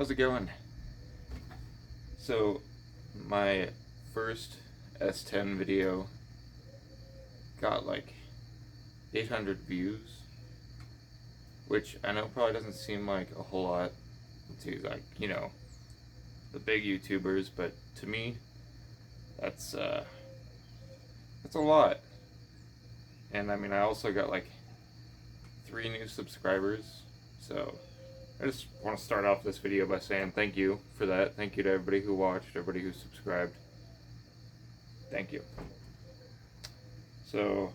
How's it going? So, my first S-10 video got like 800 views, which I know probably doesn't seem like a whole lot to the big YouTubers, but to me, that's a lot. And I mean, I also got like 3 new subscribers, so I just want to start off this video by saying thank you for that. Thank you to everybody who watched, everybody who subscribed. Thank you. So,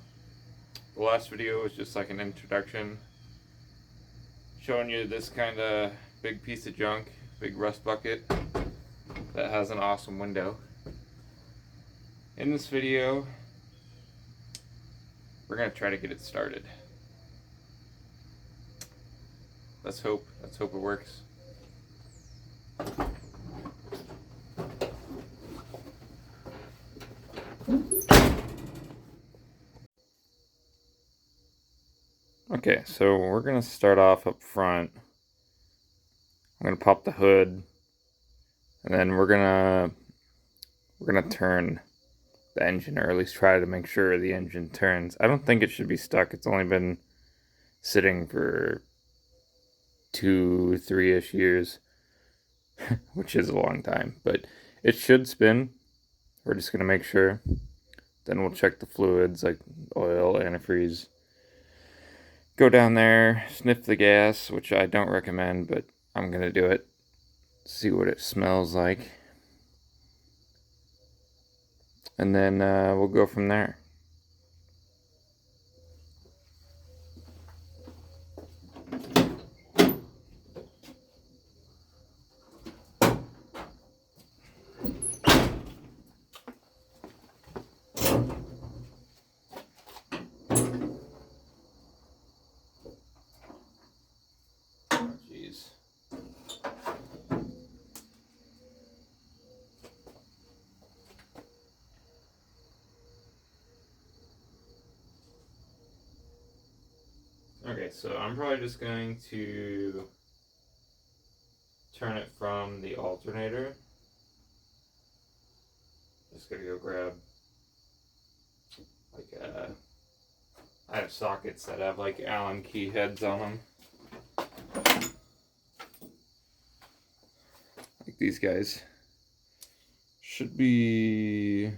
the last video was just like an introduction, showing you this kind of big piece of junk, big rust bucket that has an awesome window. In this video, we're going to try to get it started. Let's hope it works. Okay, so we're gonna start off up front. I'm gonna pop the hood, and then we're gonna turn the engine, or at least try to make sure the engine turns. I don't think it should be stuck. It's only been sitting for 2-3-ish years, which is a long time, but it should spin. We're just gonna make sure. Then we'll check the fluids like oil, antifreeze. Go down there, sniff the gas, which I don't recommend, but I'm gonna do it. See what it smells like. And then we'll go from there. Okay, so I'm probably just going to turn it from the alternator. Just gonna go grab like I have sockets that have like Allen key heads on them. Like these guys. Should be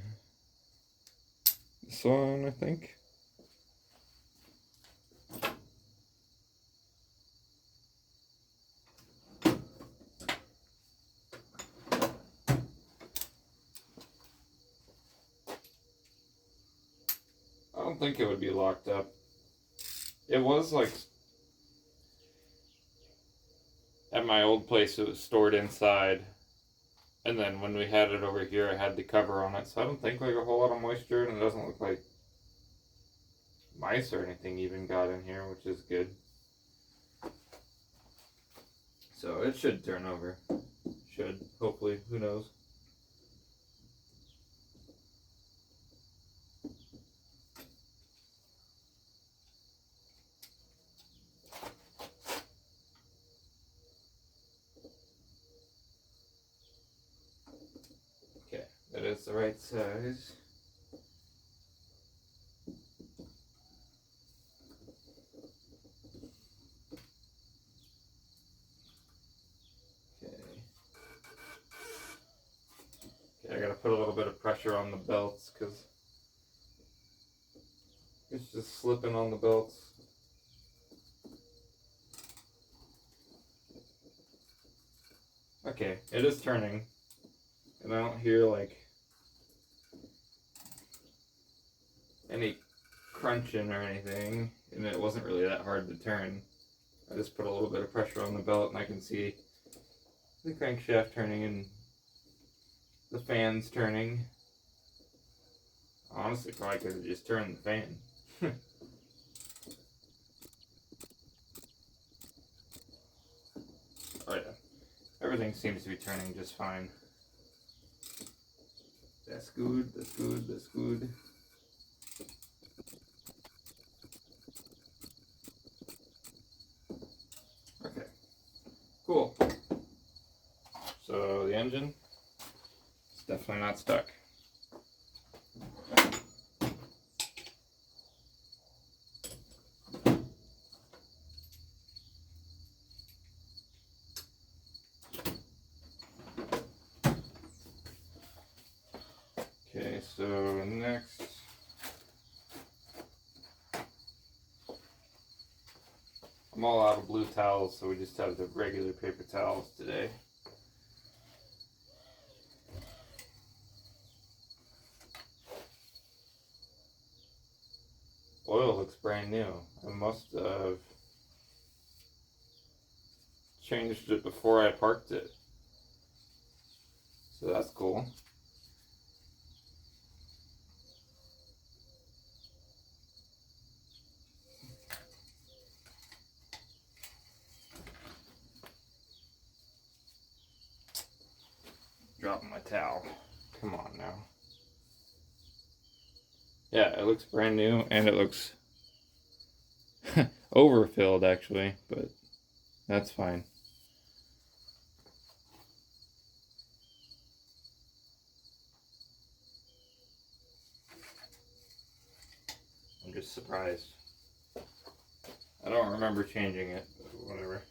this one, I think. I don't think it would be locked up. It was like at my old place, it was stored inside, and then when we had it over here, I had the cover on it, so I don't think like a whole lot of moisture, and it doesn't look like mice or anything even got in here, which is good. So it should turn over. Should, hopefully, who knows. Okay, that is the right size. I gotta put a little bit of pressure on the belts because it's just slipping on the belts. Okay, it is turning, and I don't hear like any crunching or anything, and it wasn't really that hard to turn. I just put a little bit of pressure on the belt, and I can see the crankshaft turning and the fan's turning. Honestly, probably could have just turned the fan. Oh yeah, everything seems to be turning just fine. That's good, that's good, that's good. Okay, cool. the engine. It's definitely not stuck. Okay, so next, I'm all out of blue towels, so we just have the regular paper towels today. Oil looks brand new. I must have changed it before I parked it. So that's cool. Dropping my towel. Come on now. Yeah, it looks brand new and it looks overfilled actually, but that's fine. I'm just surprised. I don't remember changing it, but whatever.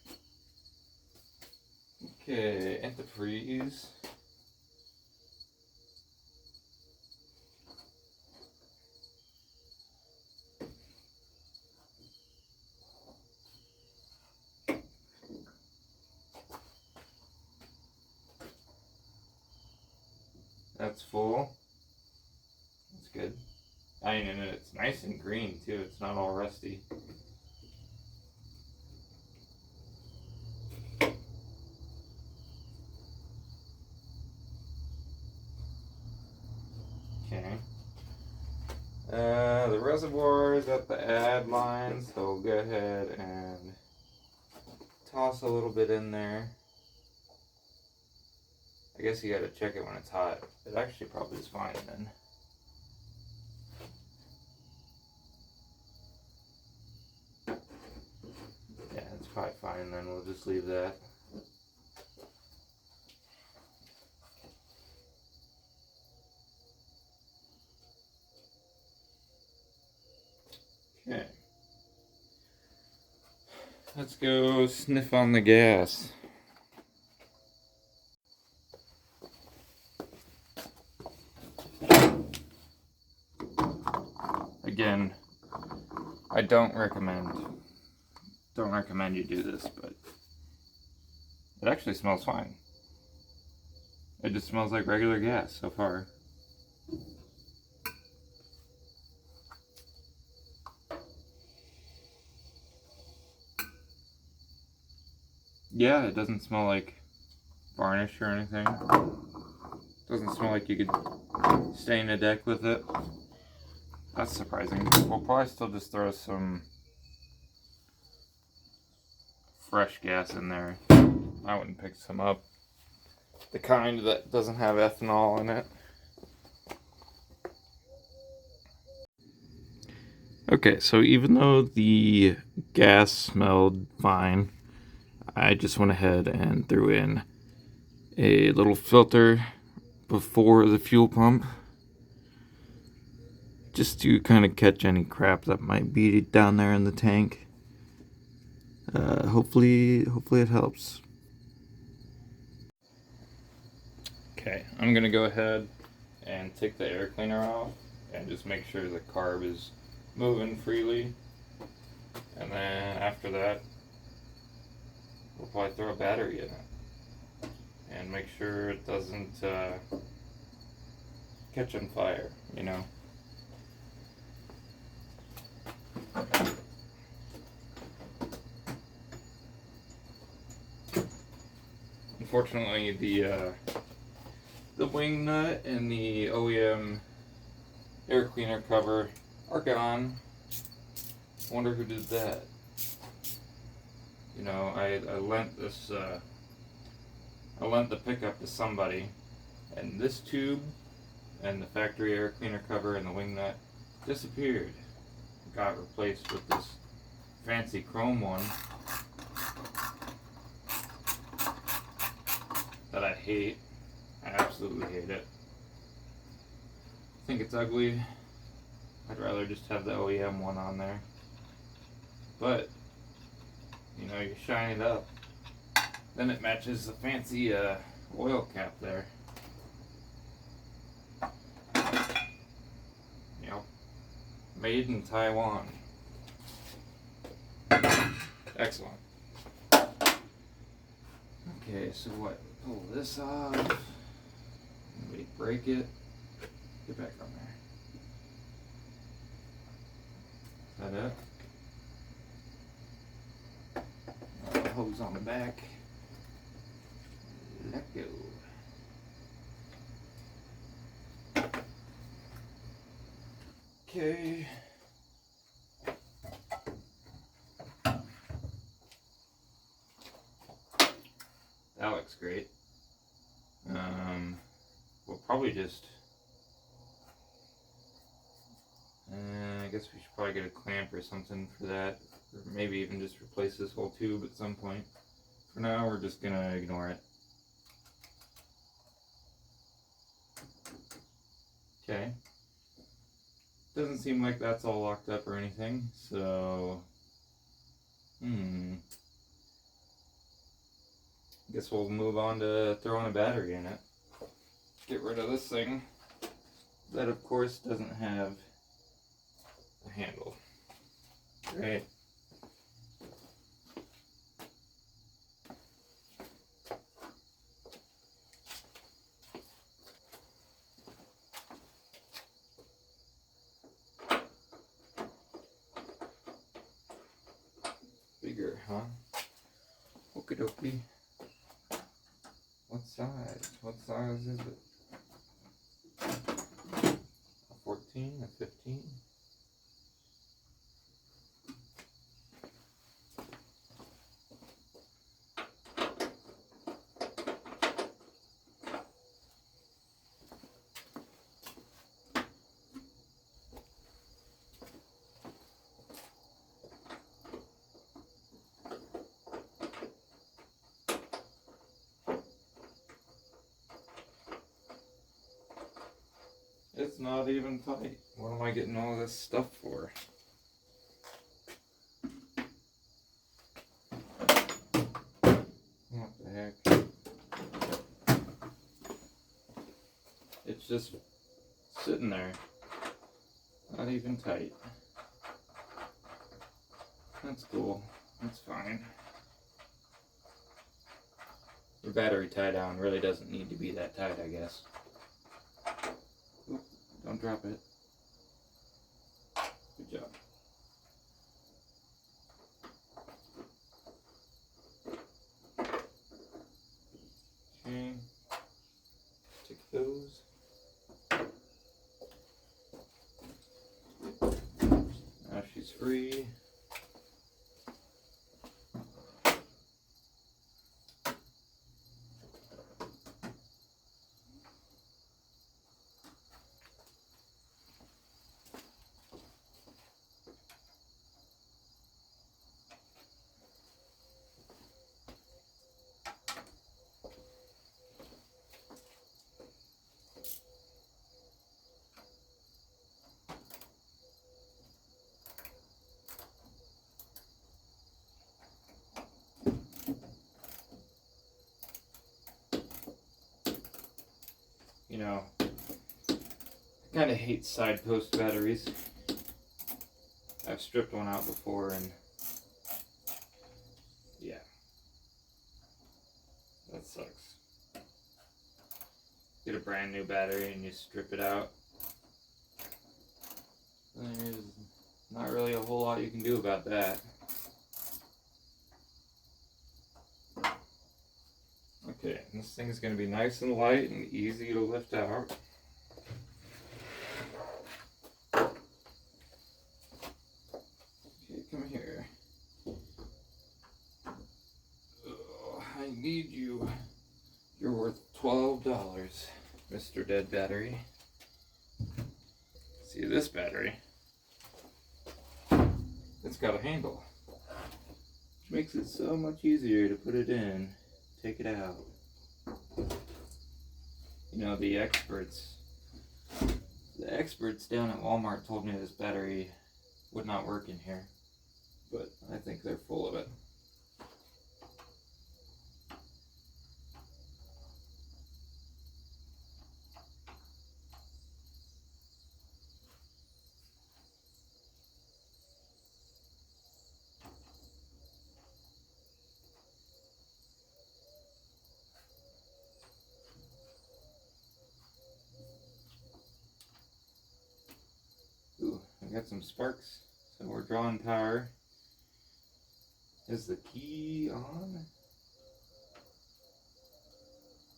Okay, antifreeze. That's full. That's good. I mean, and it's nice and green too. It's not all rusty. Okay. The reservoir is at the add line, so we'll go ahead and toss a little bit in there. I guess you gotta check it when it's hot. It actually probably is fine then. Yeah, it's probably fine then. We'll just leave that. Okay. Let's go sniff on the gas. Again, I don't recommend you do this, but it actually smells fine. It just smells like regular gas so far. Yeah, it doesn't smell like varnish or anything. Doesn't smell like you could stain a deck with it. That's surprising. We'll probably still just throw some fresh gas in there. I wouldn't pick some up. The kind that doesn't have ethanol in it. Okay, so even though the gas smelled fine, I just went ahead and threw in a little filter before the fuel pump, just to kind of catch any crap that might be down there in the tank. Hopefully it helps. Okay, I'm gonna go ahead and take the air cleaner off and just make sure the carb is moving freely, and then after that we'll probably throw a battery in it and make sure it doesn't catch on fire, you know. Unfortunately, the wing nut and the OEM air cleaner cover are gone. I wonder who did that. You know, I lent this I lent the pickup to somebody, and this tube and the factory air cleaner cover and the wing nut disappeared. Got replaced with this fancy chrome one that I hate. I absolutely hate it. I think it's ugly. I'd rather just have the OEM one on there. But, you know, you shine it up, then it matches the fancy oil cap there. Yep. Made in Taiwan. Excellent. Okay, so what? Pull this off. Maybe break it. Get back on there. Is that it? Hose on the back. Let go. Okay. That looks great. We'll probably just. I guess we should probably get a clamp or something for that, or maybe even just replace this whole tube at some point. For now, we're just gonna ignore it. Okay. Doesn't seem like that's all locked up or anything, so. Guess we'll move on to throwing a battery in it. Get rid of this thing. That, of course, doesn't have a handle. Great. Bigger, huh? Okie dokie. What size? What size is it? A 14? A 15? It's not even tight. What am I getting all this stuff for? What the heck? It's just sitting there. Not even tight. That's cool. That's fine. The battery tie down really doesn't need to be that tight, I guess. Oop, don't drop it. Good job. Okay. Take those. Now she's free. You know, I kind of hate side post batteries. I've stripped one out before and yeah, that sucks. Get a brand new battery and you strip it out. There's not really a whole lot you can do about that. Okay, this thing is going to be nice and light and easy to lift out. Okay, come here. Oh, I need you. You're worth $12, Mr. Dead Battery. See this battery? It's got a handle, which makes it so much easier to put it in, take it out. You know, the experts down at Walmart told me this battery would not work in here, but I think they're full of it. Ooh, I got some sparks, so we're drawing power. Is the key on?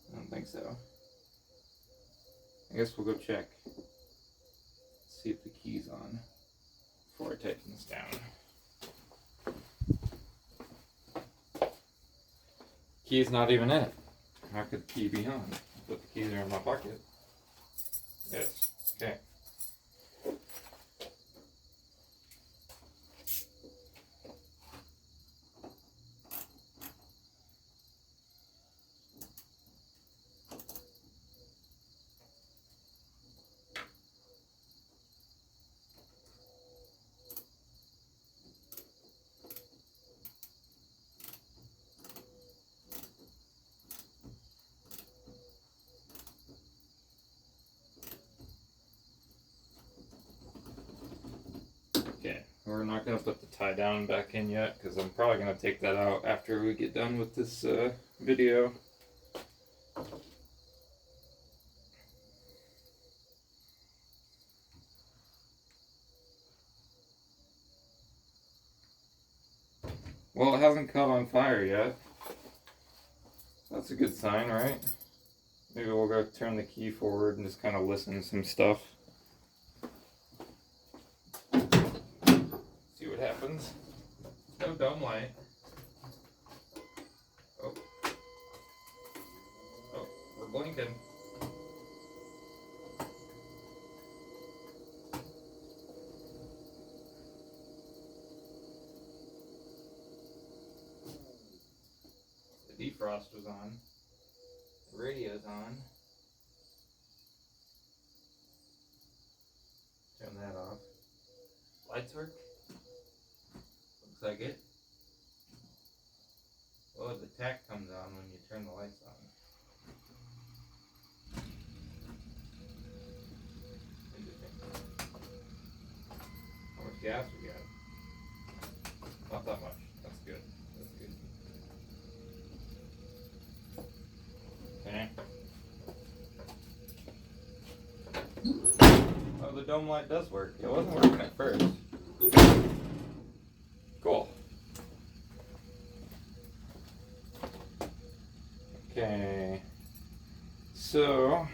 I don't think so. I guess we'll go check. See if the key's on before I tighten this down. Key's not even in it. How could the key be on? But the keys are in my pocket. Yes. Okay. Okay, we're not going to put the tie down back in yet because I'm probably going to take that out after we get done with this video. Well, it hasn't caught on fire yet. That's a good sign, right? Maybe we'll go turn the key forward and just kind of listen to some stuff. See what happens. No dome light. Oh. Oh, we're blinking. The defrost was on. The radio's on. Turn that off. Lights work? Looks like it. Oh, the tack comes on when you turn the lights on. Interesting. How much gas we got? Not that much. That's good. That's good. Okay. Oh, the dome light does work. It wasn't working at first. Cool. Okay. So,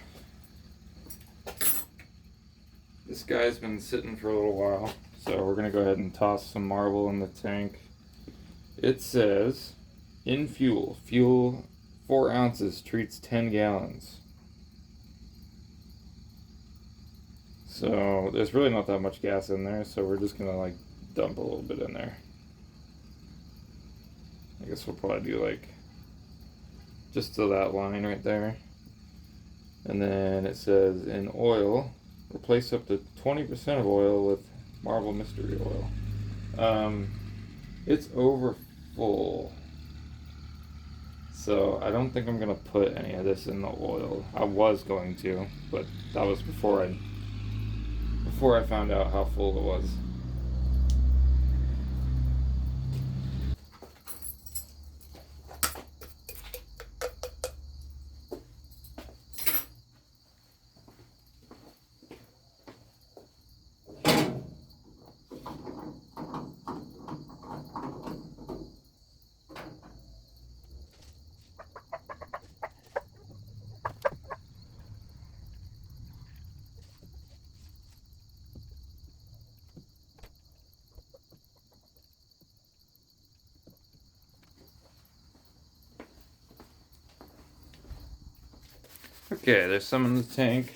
this guy's been sitting for a little while. So we're going to go ahead and toss some marble in the tank. It says, in fuel, 4 ounces treats 10 gallons. So there's really not that much gas in there, so we're just gonna like dump a little bit in there. I guess we'll probably do like just to that line right there. And then it says in oil, replace up to 20% of oil with marble mystery oil. It's over full. So I don't think I'm gonna put any of this in the oil. I was going to, but that was before I found out how full it was. Okay, there's some in the tank.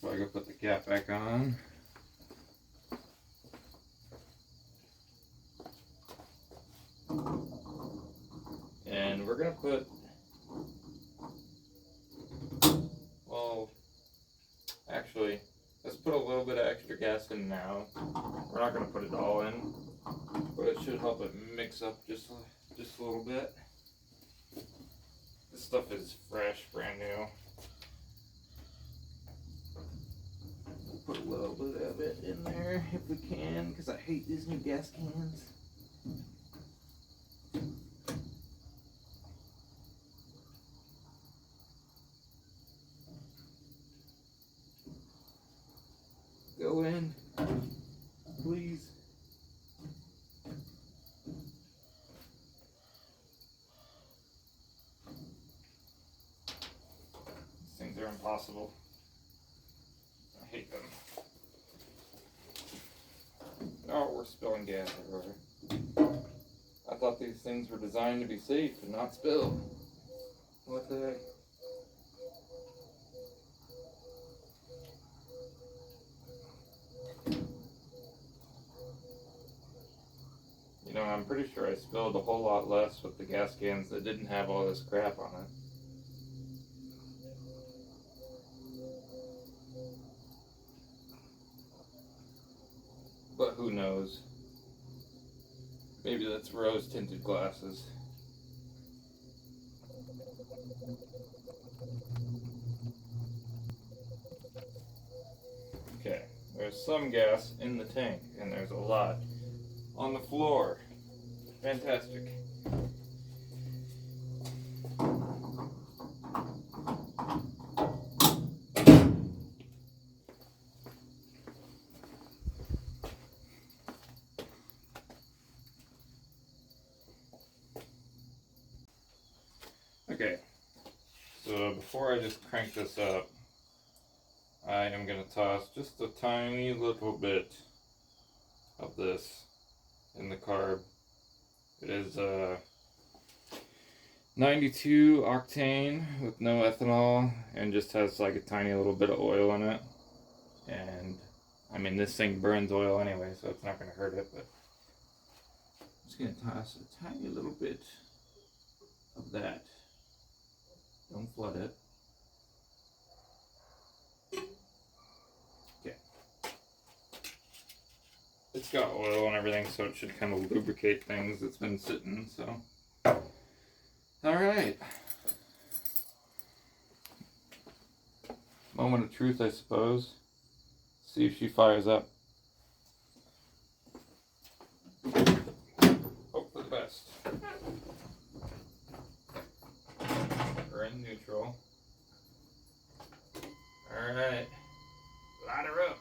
Probably go put the cap back on. And we're gonna put actually, let's put a little bit of extra gas in now. We're not going to put it all in, but it should help it mix up just a little bit. This stuff is fresh, brand new. Put a little bit of it in there if we can, because I hate these new gas cans. Go in, please. These things are impossible. I hate them. Oh, we're spilling gas everywhere. I thought these things were designed to be safe and not spill. What the heck? You know, I'm pretty sure I spilled a whole lot less with the gas cans that didn't have all this crap on it. But who knows? Maybe that's rose-tinted glasses. Okay, there's some gas in the tank, and there's a lot on the floor. Fantastic. Okay, so before I just crank this up, I am going to toss just a tiny little bit of this in the carb. It is 92 octane with no ethanol and just has like a tiny little bit of oil in it. And I mean, this thing burns oil anyway, so it's not going to hurt it, but I'm just going to toss a tiny little bit of that. Don't flood it. Okay. It's got oil and everything, so it should kind of lubricate things. It's been sitting, so. Alright. Moment of truth, I suppose. See if she fires up. Hope for the best. We're in neutral. Alright. Light her up.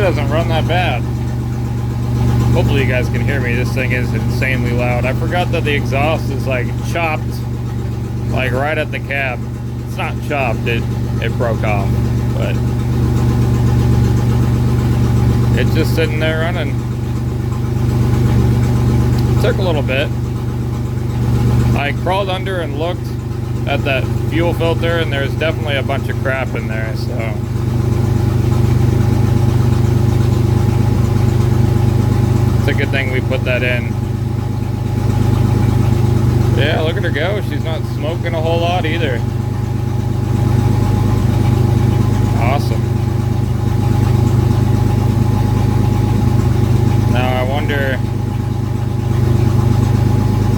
doesn't run that bad. Hopefully you guys can hear me. This thing is insanely loud. I forgot that the exhaust is like chopped, like right at the cab. It's not chopped, it broke off, but it's just sitting there running. It took a little bit. I crawled under and looked at that fuel filter, and there's definitely a bunch of crap in there, so it's a good thing we put that in. Yeah, look at her go. She's not smoking a whole lot either. Awesome. Now I wonder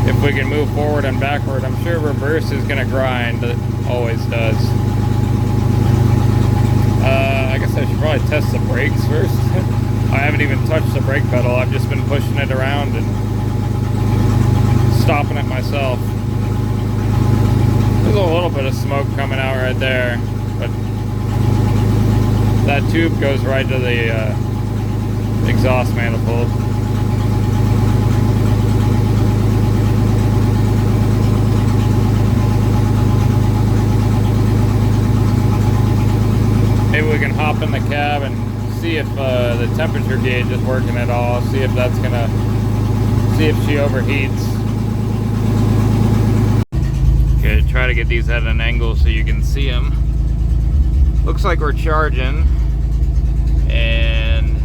if we can move forward and backward. I'm sure reverse is gonna grind. It always does. I guess I should probably test the brakes first. I haven't even touched the brake pedal. I've just been pushing it around and stopping it myself. There's a little bit of smoke coming out right there, but that tube goes right to the exhaust manifold. Maybe we can hop in the cab and see if the temperature gauge is working at all. See if that's gonna, see if she overheats. Okay, try to get these at an angle so you can see them. Looks like we're charging, and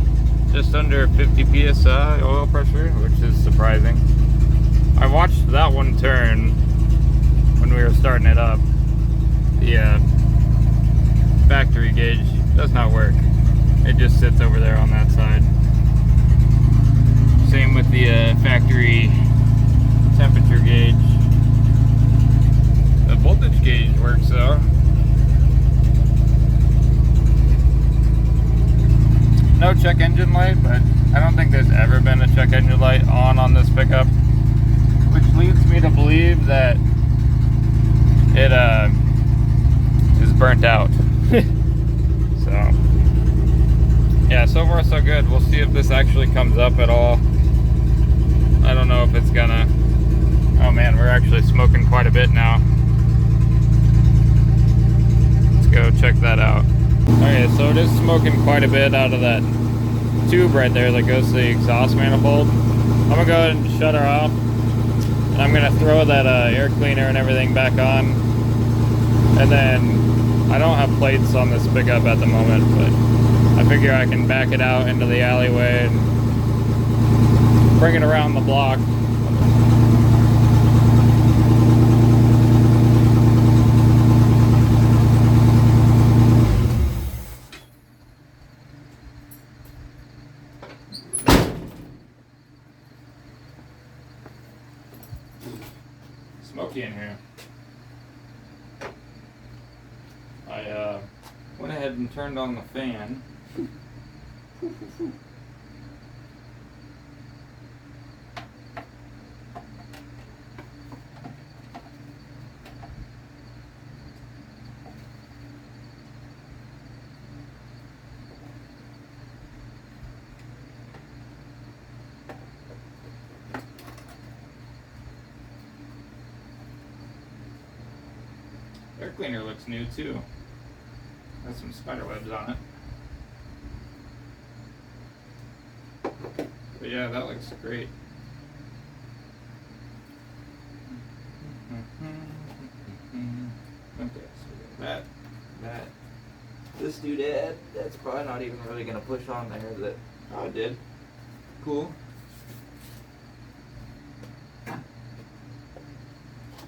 just under 50 psi oil pressure, which is surprising. I watched that one turn when we were starting it up. The factory gauge does not work. It just sits over there on that side. Same with the factory temperature gauge. The voltage gauge works though. No check engine light, but I don't think there's ever been a check engine light on this pickup, which leads me to believe that it is burnt out. So yeah, so far so good. We'll see if this actually comes up at all. I don't know if it's gonna. Oh man, we're actually smoking quite a bit now. Let's go check that out. Okay, so it is smoking quite a bit out of that tube right there that goes to the exhaust manifold. I'm gonna go ahead and shut her off, and I'm gonna throw that air cleaner and everything back on. And then I don't have plates on this pickup at the moment, but I figure I can back it out into the alleyway and bring it around the block. Smoky in here. I went ahead and turned on the fan. Air cleaner looks new too. Has some spider webs on it. But yeah, that looks great. Okay, so we got that. This doodad, that's probably not even really gonna push on there. That, oh, it did. Cool.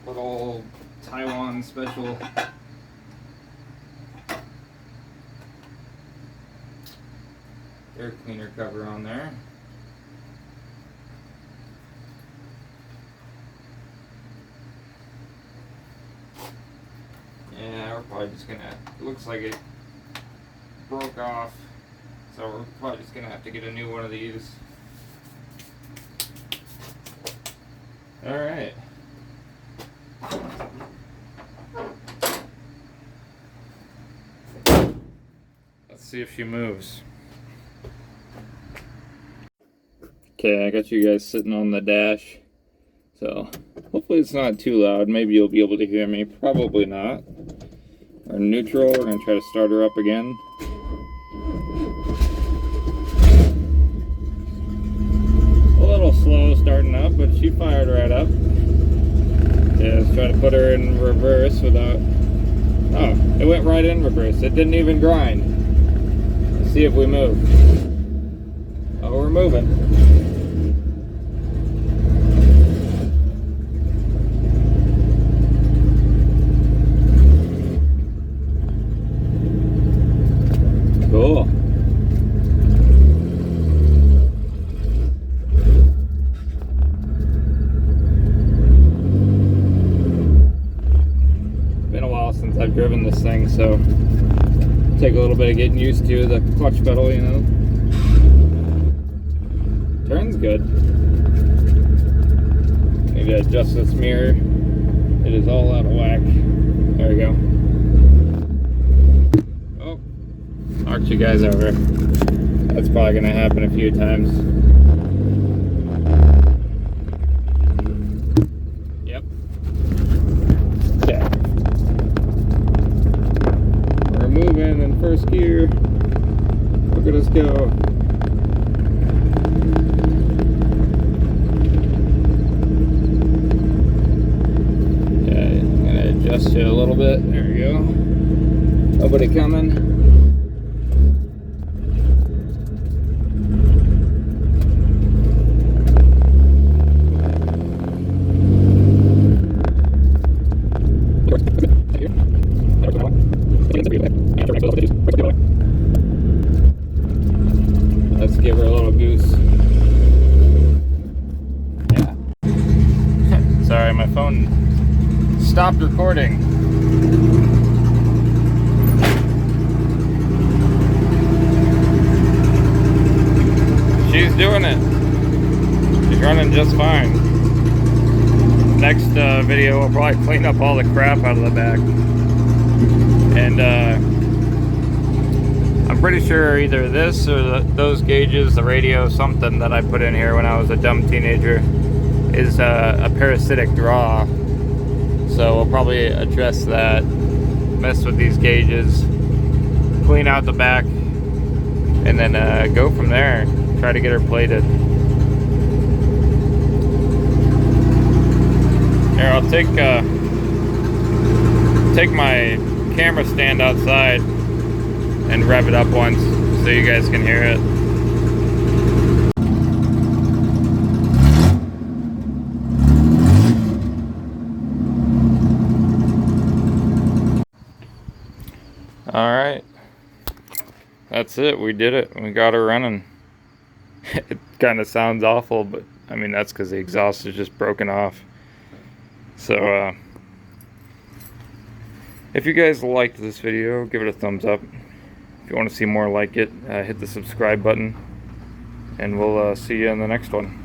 Little Taiwan special air cleaner cover on there. Yeah, we're probably just gonna, it looks like it broke off, so we're probably just gonna have to get a new one of these. Alright. Let's see if she moves. Okay, I got you guys sitting on the dash, so hopefully it's not too loud. Maybe you'll be able to hear me. Probably not. We're neutral. We're going to try to start her up again. A little slow starting up, but she fired right up. Yeah, let's try to put her in reverse without... Oh, it went right in reverse. It didn't even grind. Let's see if we move. Oh, we're moving. Cool. Been a while since I've driven this thing, so take a little bit of getting used to the clutch pedal, you know. Turns good. Need to adjust this mirror. It is all out of whack. There we go. Oh, knocked you guys over. That's probably gonna happen a few times. Yep. Okay. We're moving in first gear. Look at us go. Adjust you a little bit. There we go. Nobody coming. Let's give her a little goose. Yeah. Sorry, my phone stopped recording. She's doing it. She's running just fine. Next video, we'll probably clean up all the crap out of the back. And I'm pretty sure either this or those gauges, the radio, something that I put in here when I was a dumb teenager, is a parasitic draw. So we'll probably address that, mess with these gauges, clean out the back, and then go from there. Try to get her plated. Here, I'll take my camera stand outside and rev it up once so you guys can hear it. Alright, that's it, we did it, we got her running. It kind of sounds awful, but I mean that's because the exhaust is just broken off. So if you guys liked this video, give it a thumbs up. If you want to see more like it, hit the subscribe button, and we'll see you in the next one.